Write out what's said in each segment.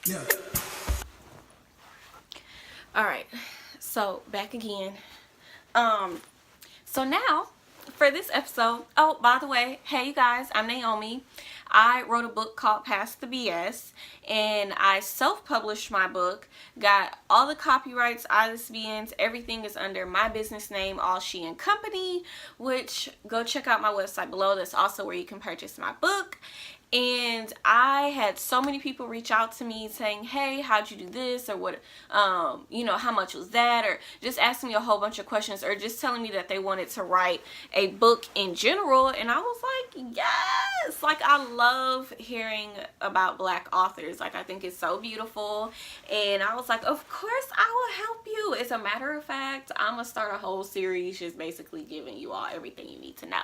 Yeah. All right, so back again. So now for this episode, oh, by the way, hey you guys, I'm Naomi. I wrote a book called Past the B.S. and I self-published my book. Got all the copyrights, ISBNs, everything is under my business name, All She and Company, which go check out my website below. That's also where you can purchase my book. And I had so many people reach out to me saying, hey, how'd you do this, or what, how much was that, or just asking me a whole bunch of questions, or just telling me that they wanted to write a book in general. And I was like, yes, like I love hearing about Black authors. Like I think it's so beautiful. And I was like, of course I will help you. As a matter of fact, I'm gonna start a whole series just basically giving you all everything you need to know.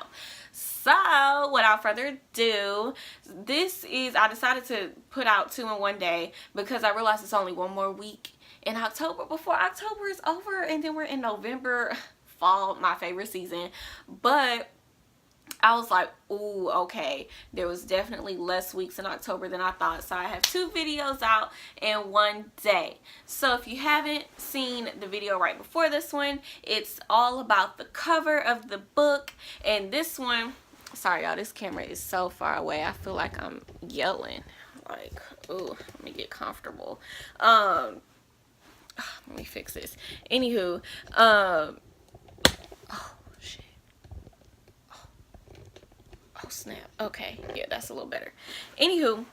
So without further ado, I decided to put out 2 in one day because I realized it's only one more week in October before October is over, and then we're in November, fall, my favorite season. But I was like, ooh, okay, there was definitely less weeks in October than I thought. So I have 2 videos out in one day. So if you haven't seen the video right before this one, it's all about the cover of the book. And this one, sorry y'all, this camera is so far away. I feel like I'm yelling. Like, ooh, let me get comfortable. Let me fix this. Anywho, oh shit. Oh snap. Okay, yeah, that's a little better. Anywho,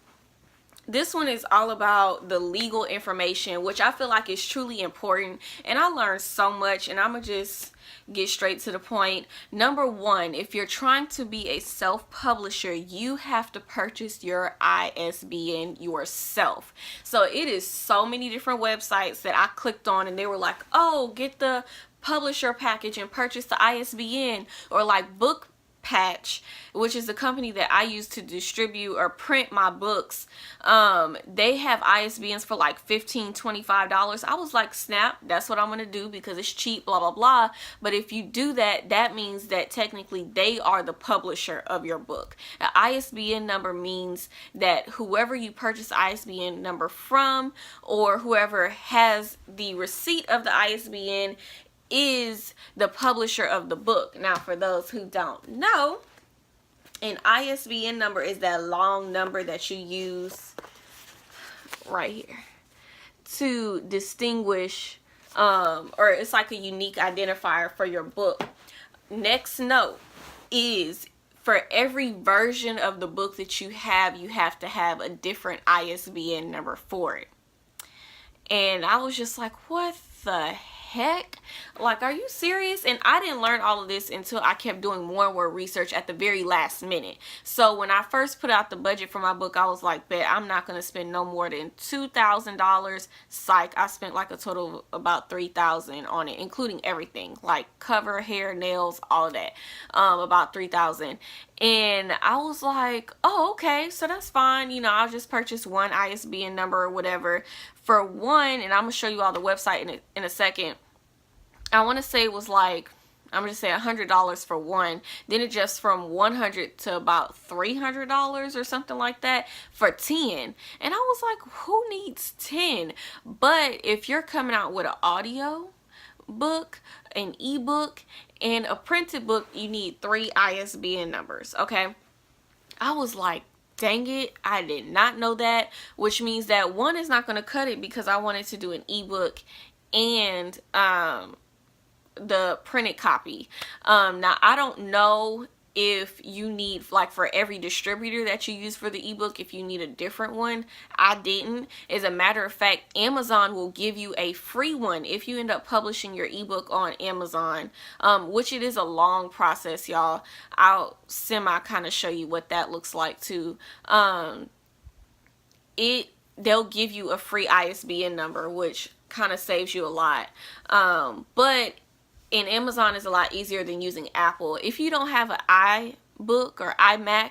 this one is all about the legal information, which I feel like is truly important, and I learned so much, and I'm gonna just get straight to the point. Number 1, if you're trying to be a self-publisher, you have to purchase your ISBN yourself. So it is so many different websites that I clicked on, and they were like, oh, get the publisher package and purchase the ISBN, or like Book Patch, which is the company that I use to distribute or print my books. They have ISBNs for like $15-$25. I was like, snap, that's what I'm gonna do because it's cheap, blah blah blah. But if you do that, that means that technically they are the publisher of your book. An ISBN number means that whoever you purchase the ISBN number from, or whoever has the receipt of the ISBN, is the publisher of the book. Now, for those who don't know, an ISBN number is that long number that you use right here to distinguish, or it's like a unique identifier for your book. Next note is, for every version of the book that you have to have a different ISBN number for it. And I was just like, what the heck? Like, are you serious? And I didn't learn all of this until I kept doing more and more research at the very last minute. So when I first put out the budget for my book, I was like, bet I'm not going to spend no more than $2,000. Psych, I spent like a total of about $3,000 on it, including everything, like cover, hair, nails, all of that, about $3,000. And I was like, oh, okay, so that's fine. I'll just purchase one ISBN number or whatever for one. And I'm going to show you all the website in a second. I want to say it was like, I'm going to say $100 for one. Then it just from $100 to about $300 or something like that for 10. And I was like, who needs 10? But if you're coming out with an audio book, an ebook, and a printed book, you need 3 ISBN numbers. Okay, I was like, dang it, I did not know that, which means that one is not going to cut it because I wanted to do an ebook and the printed copy. Now I don't know if you need, like, for every distributor that you use for the ebook, if you need a different one. I didn't. As a matter of fact, Amazon will give you a free one if you end up publishing your ebook on Amazon, which it is a long process, y'all. I'll semi kind of show you what that looks like too. They'll give you a free ISBN number, which kind of saves you a lot. But in Amazon is a lot easier than using Apple. If you don't have an iBook or iMac,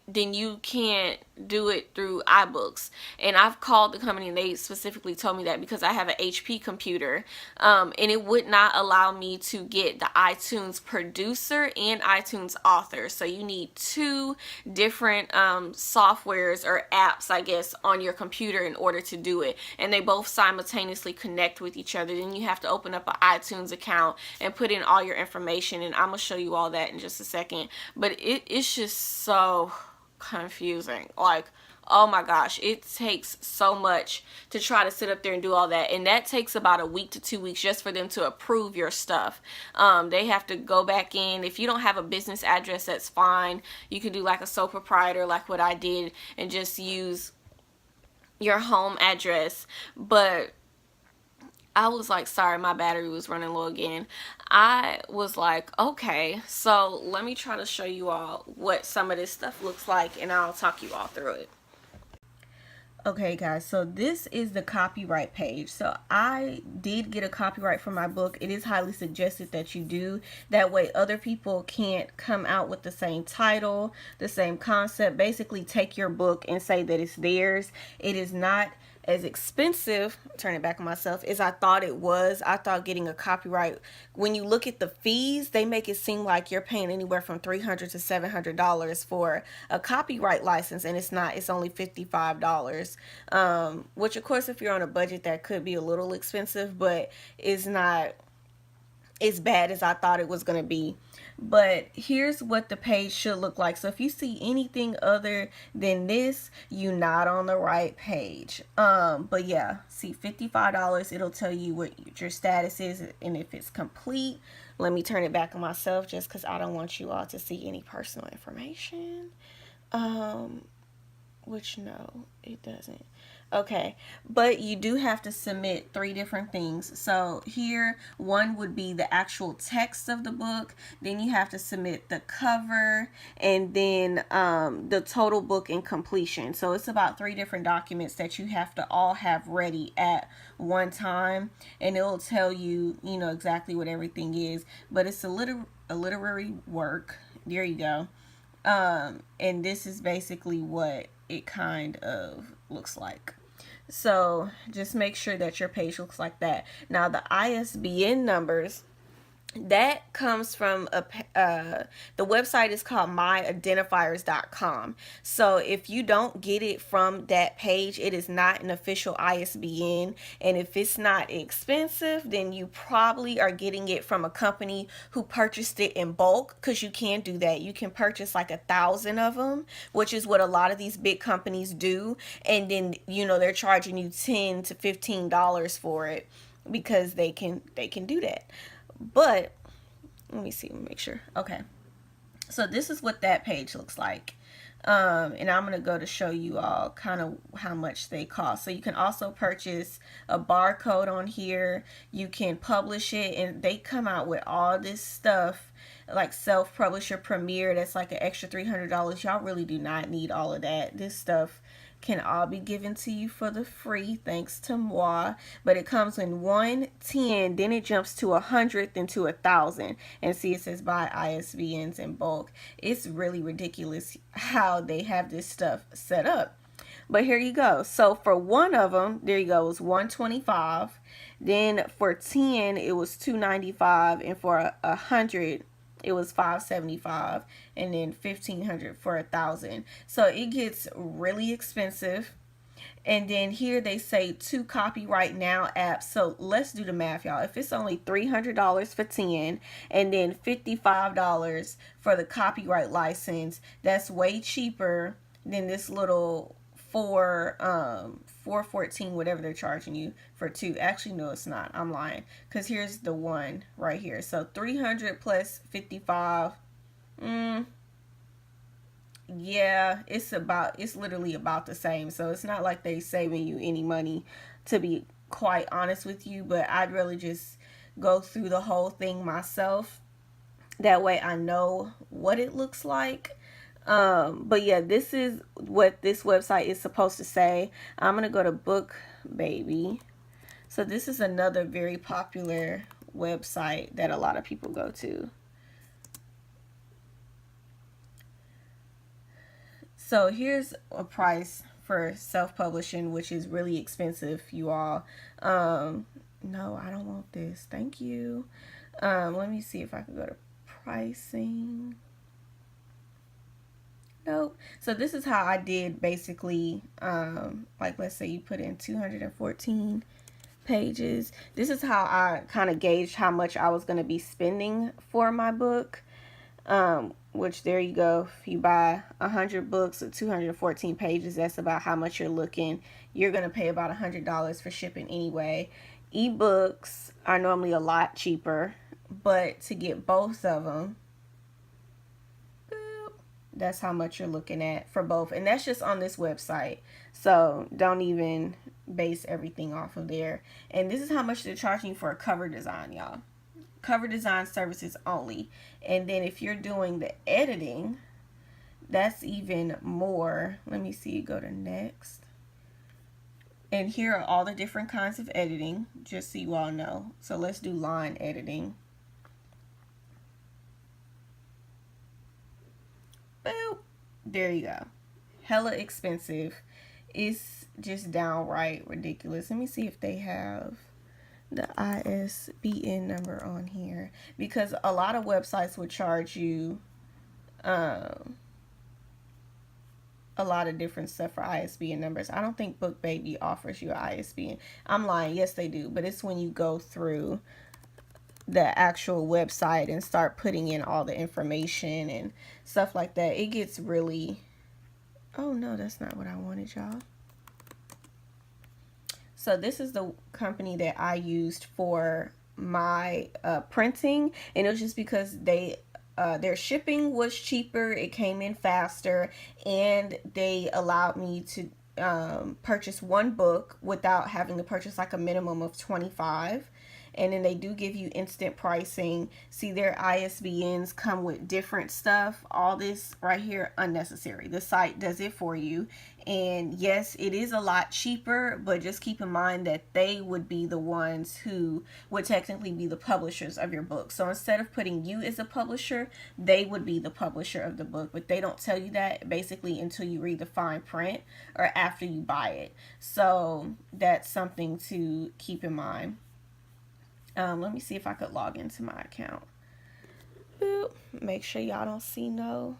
then you can't do it through iBooks. And I've called the company and they specifically told me that because I have an HP computer, and it would not allow me to get the iTunes producer and iTunes author. So you need two different softwares or apps, I guess, on your computer in order to do it. And they both simultaneously connect with each other. Then you have to open up an iTunes account and put in all your information. And I'm going to show you all that in just a second. But it's just so confusing. Like, oh my gosh, it takes so much to try to sit up there and do all that. And that takes about a week to 2 weeks just for them to approve your stuff. They have to go back in. If you don't have a business address, that's fine. You can do like a sole proprietor, like what I did, and just use your home address. But I was like, sorry, my battery was running low again. I was like, okay, so let me try to show you all what some of this stuff looks like, and I'll talk you all through it. Okay guys, so this is the copyright page. So I did get a copyright for my book. It is highly suggested that you do. That way other people can't come out with the same title, the same concept. Basically take your book and say that it's theirs. It is not as expensive, turn it back on myself, as I thought it was. I thought getting a copyright, when you look at the fees, they make it seem like you're paying anywhere from $300 to $700 for a copyright license, and it's not. It's only $55, which of course if you're on a budget that could be a little expensive, but it's not as bad as I thought it was going to be. But here's what the page should look like. So if you see anything other than this, you're not on the right page. But yeah, see, $55, it'll tell you what your status is and if it's complete. Let me turn it back on myself just because I don't want you all to see any personal information. Which no, it doesn't. Okay, but you do have to submit 3 different things. So here, one would be the actual text of the book. Then you have to submit the cover, and then the total book and completion. So it's about 3 different documents that you have to all have ready at one time, and it will tell you, you know, exactly what everything is. But it's a literary work. There you go. And this is basically what it kind of looks like. So just make sure that your page looks like that. Now the ISBN numbers, that comes from the website is called myidentifiers.com. So if you don't get it from that page, it is not an official ISBN. And if it's not expensive, then you probably are getting it from a company who purchased it in bulk, because you can do that. You can purchase like 1,000 of them, which is what a lot of these big companies do. And then, you know, they're charging you $10 to $15 for it because they can do that. But let me see, make sure. Okay, so this is what that page looks like, and I'm going to go to show you all kind of how much they cost. So you can also purchase a barcode on here. You can publish it, and they come out with all this stuff like self-publisher Premiere. That's like an extra $300. Y'all really do not need all of that. This stuff can all be given to you for the free, thanks to moi. But it comes in 1, 10, then it jumps to 100, then to 1,000. And see, it says buy ISBNs in bulk. It's really ridiculous how they have this stuff set up. But here you go. So for one of them, there you go, it was $125. Then for 10, it was $295, and for 100, it was $575, and then $1,500 for 1,000. So it gets really expensive. And then here they say 2 copyright now apps. So let's do the math, y'all. If it's only $300 for 10 and then $55 for the copyright license, that's way cheaper than this little 414, whatever they're charging you for 2. Actually, no, it's not. I'm lying, because here's the one right here. So 300 plus 55. Yeah, it's literally about the same. So it's not like they saving you any money, to be quite honest with you. But I'd really just go through the whole thing myself. That way I know what it looks like. But yeah, this is what this website is supposed to say. I'm gonna go to Book Baby. So this is another very popular website that a lot of people go to. So here's a price for self-publishing, which is really expensive, you all. No, I don't want this. Thank you. Let me see if I can go to pricing. Nope. So this is how I did basically, like let's say you put in 214 pages. This is how I kind of gauged how much I was going to be spending for my book. Which there you go. If you buy 100 books of 214 pages, that's about how much you're looking. You're going to pay about $100 for shipping anyway. Ebooks are normally a lot cheaper, but to get both of them, that's how much you're looking at for both. And that's just on this website. So don't even base everything off of there. And this is how much they're charging for a cover design, y'all. Cover design services only. And then if you're doing the editing, that's even more. Let me see, go to next. And here are all the different kinds of editing, just so you all know. So let's do line editing. Boop. There you go. Hella expensive. It's just downright ridiculous. Let me see if they have the ISBN number on here, because a lot of websites would charge you a lot of different stuff for ISBN numbers. I don't think BookBaby offers you an ISBN. I'm lying. Yes, they do. But it's when you go through the actual website and start putting in all the information and stuff like that, it gets really... Oh, no, that's not what I wanted, y'all. So this is the company that I used for my printing, and it was just because their shipping was cheaper, it came in faster, and they allowed me to purchase one book without having to purchase like a minimum of 25. And then they do give you instant pricing. See, their ISBNs come with different stuff. All this right here, unnecessary. The site does it for you. And yes, it is a lot cheaper, but just keep in mind that they would be the ones who would technically be the publishers of your book. So instead of putting you as a publisher, they would be the publisher of the book. But they don't tell you that basically until you read the fine print or after you buy it. So that's something to keep in mind. Let me see if I could log into my account. Boop. Make sure y'all don't see no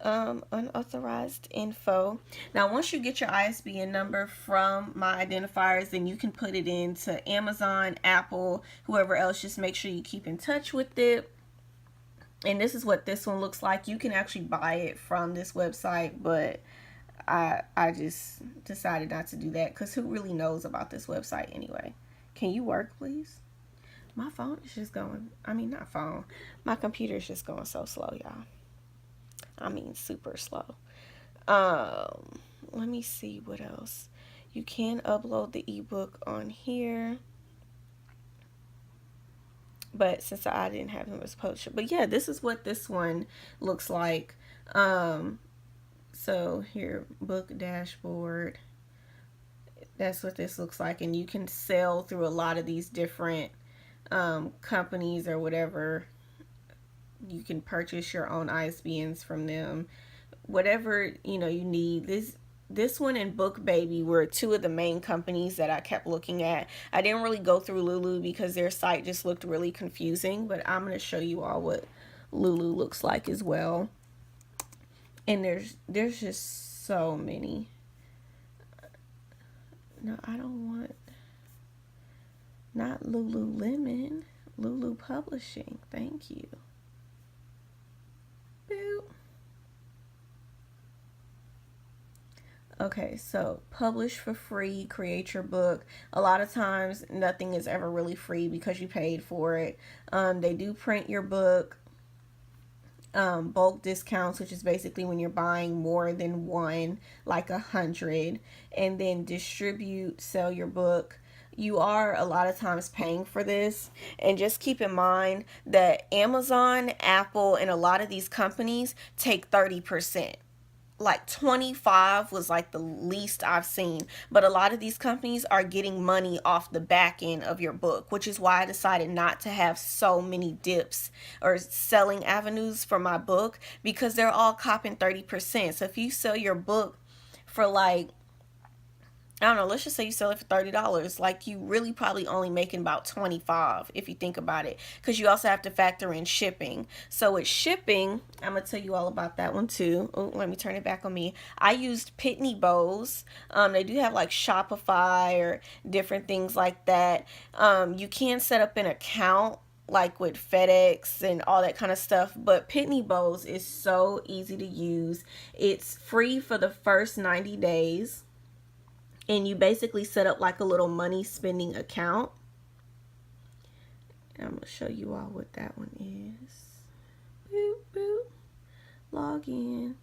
unauthorized info. Now, once you get your ISBN number from my identifiers, then you can put it into Amazon, Apple, whoever else. Just make sure you keep in touch with it. And this is what this one looks like. You can actually buy it from this website, but I just decided not to do that because who really knows about this website anyway? Can you work, please? My phone is just going, not phone. My computer is just going so slow, y'all. Super slow. Let me see what else. You can upload the ebook on here. But since I didn't have him as publisher. But yeah, this is what this one looks like. So here, book dashboard. That's what this looks like. And you can sell through a lot of these different companies or whatever. You can purchase your own ISBNs from them. Whatever, you need. This one and BookBaby were two of the main companies that I kept looking at. I didn't really go through Lulu because their site just looked really confusing. But I'm going to show you all what Lulu looks like as well. And there's just so many. No, I don't want, not Lululemon, Lulu Publishing. Thank you. Boop. Okay, so publish for free, create your book. A lot of times nothing is ever really free because you paid for it. They do print your book. Bulk discounts, which is basically when you're buying more than one, like 100, and then distribute, sell your book. You are a lot of times paying for this, and just keep in mind that Amazon, Apple, and a lot of these companies take 30%. like 25 was like the least I've seen. But a lot of these companies are getting money off the back end of your book, which is why I decided not to have so many dips or selling avenues for my book, because they're all copping 30%. So if you sell your book for like, I don't know, let's just say you sell it for $30, like you really probably only making about 25 if you think about it, because you also have to factor in shipping. So with shipping, I'm gonna tell you all about that one too. Oh, let me turn it back on me. I used Pitney Bowes. They do have like Shopify or different things like that. You can set up an account like with FedEx and all that kind of stuff, but Pitney Bowes is so easy to use. It's free for the first 90 days, and you basically set up like a little money spending account. And I'm going to show you all what that one is. Boop, boop. Log in.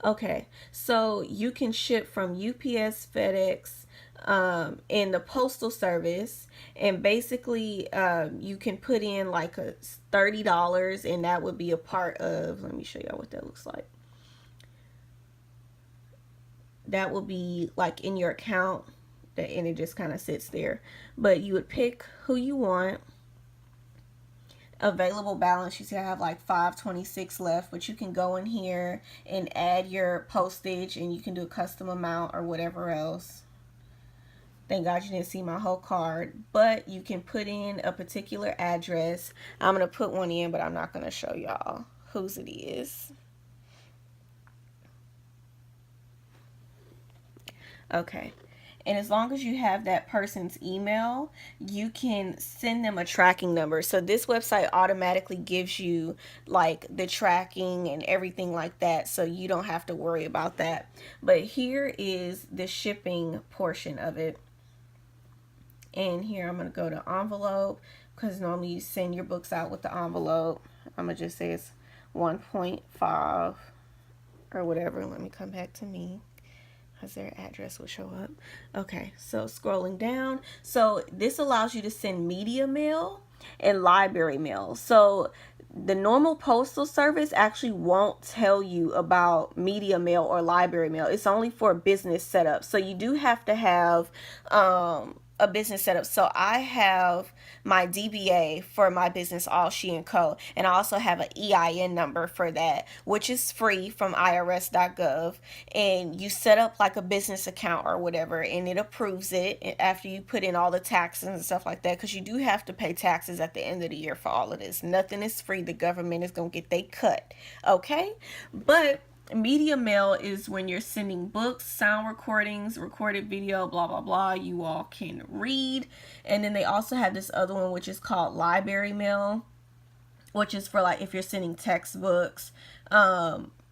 Okay, so you can ship from UPS, FedEx, and the Postal Service, and basically you can put in like a $30, and that would be a part of, let me show y'all what that looks like. That will be like in your account, and it just kind of sits there. But you would pick who you want. Available balance, you see I have like 526 left, but you can go in here and add your postage, and you can do a custom amount or whatever else. Thank God you didn't see my whole card, but you can put in a particular address. I'm going to put one in, but I'm not going to show y'all whose it is. Okay. And as long as you have that person's email, you can send them a tracking number. So this website automatically gives you like the tracking and everything like that, so you don't have to worry about that. But here is the shipping portion of it. And here I'm going to go to envelope, because normally you send your books out with the envelope. I'm going to just say it's 1.5 or whatever. Let me come back to me, because their address will show up. Okay, so scrolling down. So this allows you to send media mail and library mail. So the normal postal service actually won't tell you about media mail or library mail. It's only for business setup. So you do have to have a business setup. So I have my DBA for my business, All She and Co. And I also have an EIN number for that, which is free from irs.gov. And you set up like a business account or whatever, and it approves it after you put in all the taxes and stuff like that, because you do have to pay taxes at the end of the year for all of this. Nothing is free. The government is going to get their cut. Okay? But media mail is when you're sending books, sound recordings, recorded video, blah blah blah, you all can read. And then they also have this other one, which is called library mail, which is for like if you're sending textbooks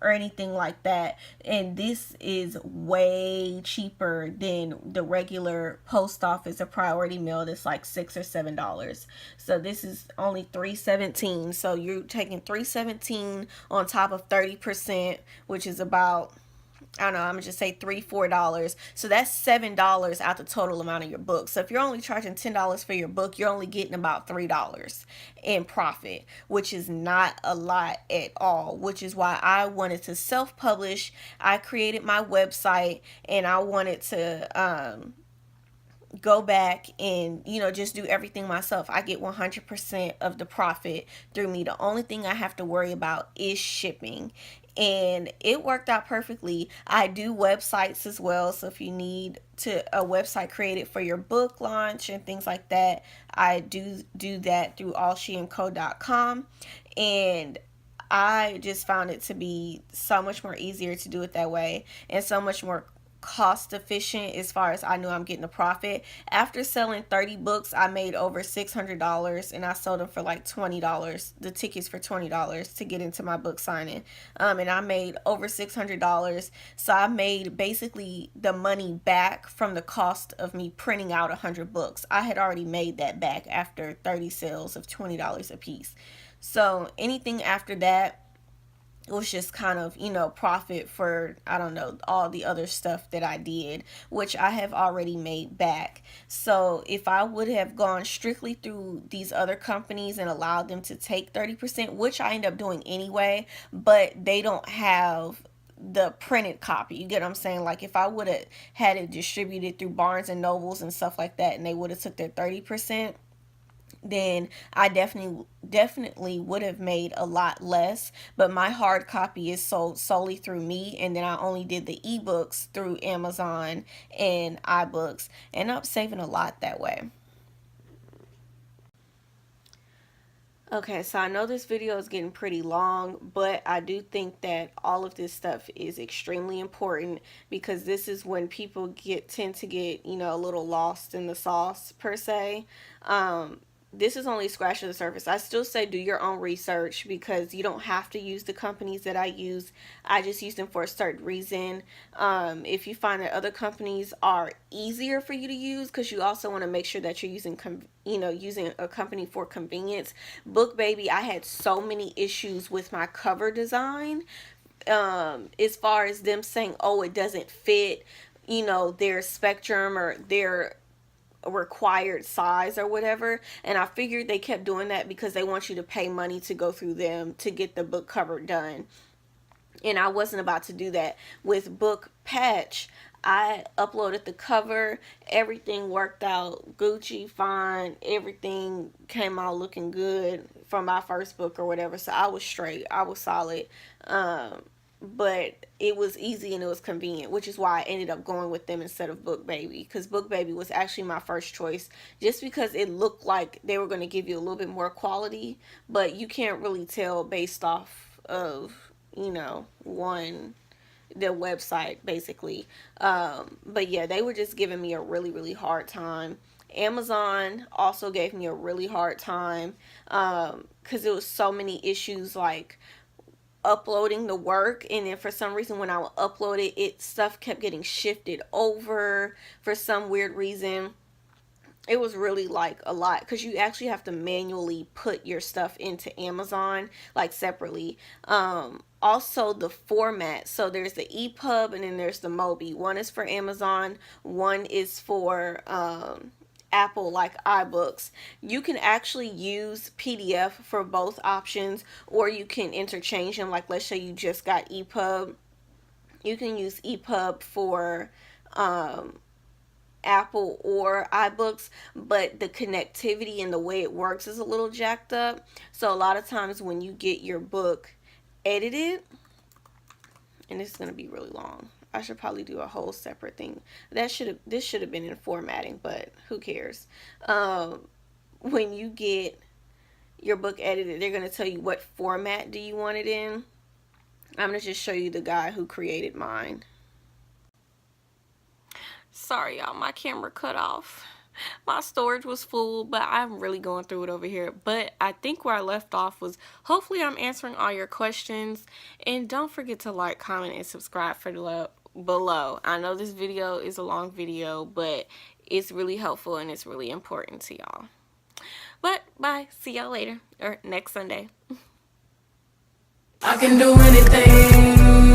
or anything like that. And this is way cheaper than the regular post office or priority mail that's like $6 or $7. So this is only $3.17. So you're taking $3.17 on top of 30%, which is about, I don't know, I'm gonna just say $3-4. So that's $7 out the total amount of your book. So if you're only charging $10 for your book, you're only getting about $3 in profit, which is not a lot at all, which is why I wanted to self-publish. I created my website, and I wanted to go back and just do everything myself. I get 100% of the profit through me. The only thing I have to worry about is shipping, and it worked out perfectly. I do websites as well, so if you need a website created for your book launch and things like that, I do that through allsheandco.com. And I just found it to be so much more easier to do it that way, and so much more cost efficient as far as I knew I'm getting a profit. After selling 30 books, I made over $600, and I sold them for like $20, the tickets for $20 to get into my book signing. And I made over $600. So I made basically the money back from the cost of me printing out 100 books. I had already made that back after 30 sales of $20 a piece. So anything after that, it was just kind of, profit for, I don't know, all the other stuff that I did, which I have already made back. So if I would have gone strictly through these other companies and allowed them to take 30%, which I end up doing anyway, but they don't have the printed copy. You get what I'm saying? Like if I would have had it distributed through Barnes and Nobles and stuff like that, and they would have took their 30%, then I definitely would have made a lot less. But my hard copy is sold solely through me, and then I only did the ebooks through Amazon and iBooks, and I'm saving a lot that way. Okay, so I know this video is getting pretty long, but I do think that all of this stuff is extremely important, because this is when people tend to get, a little lost in the sauce per se. This is only scratching the surface. I still say do your own research, because you don't have to use the companies that I use. I just use them for a certain reason. If you find that other companies are easier for you to use, because you also want to make sure that you're using using a company for convenience. BookBaby, I had so many issues with my cover design, as far as them saying, oh, it doesn't fit their spectrum or their required size or whatever. And I figured they kept doing that because they want you to pay money to go through them to get the book cover done, and I wasn't about to do that. With Book Patch, I uploaded the cover, everything worked out Gucci fine, everything came out looking good from my first book or whatever, so I was straight, I was solid. But it was easy and it was convenient, which is why I ended up going with them instead of BookBaby, because BookBaby was actually my first choice, just because it looked like they were going to give you a little bit more quality, but you can't really tell based off of their website basically. But yeah, they were just giving me a really hard time. Amazon also gave me a really hard time, because there was so many issues, like uploading the work, and then for some reason when I would upload it, stuff kept getting shifted over for some weird reason. It was really like a lot, because you actually have to manually put your stuff into Amazon like separately. Also the format, so there's the EPUB and then there's the Mobi. One is for Amazon, one is for Apple, like iBooks. You can actually use PDF for both options, or you can interchange them. Like let's say you just got EPUB, you can use EPUB for Apple or iBooks, but the connectivity and the way it works is a little jacked up. So a lot of times when you get your book edited, and this is going to be really long, I should probably do a whole separate thing. This should have been in formatting, but who cares? When you get your book edited, they're going to tell you what format do you want it in. I'm going to just show you the guy who created mine. Sorry y'all, my camera cut off. My storage was full, but I'm really going through it over here. But I think where I left off was, hopefully I'm answering all your questions. And don't forget to like, comment, and subscribe for below. I know this video is a long video, but it's really helpful and it's really important to y'all. But bye, see y'all later, or next Sunday. I can do anything.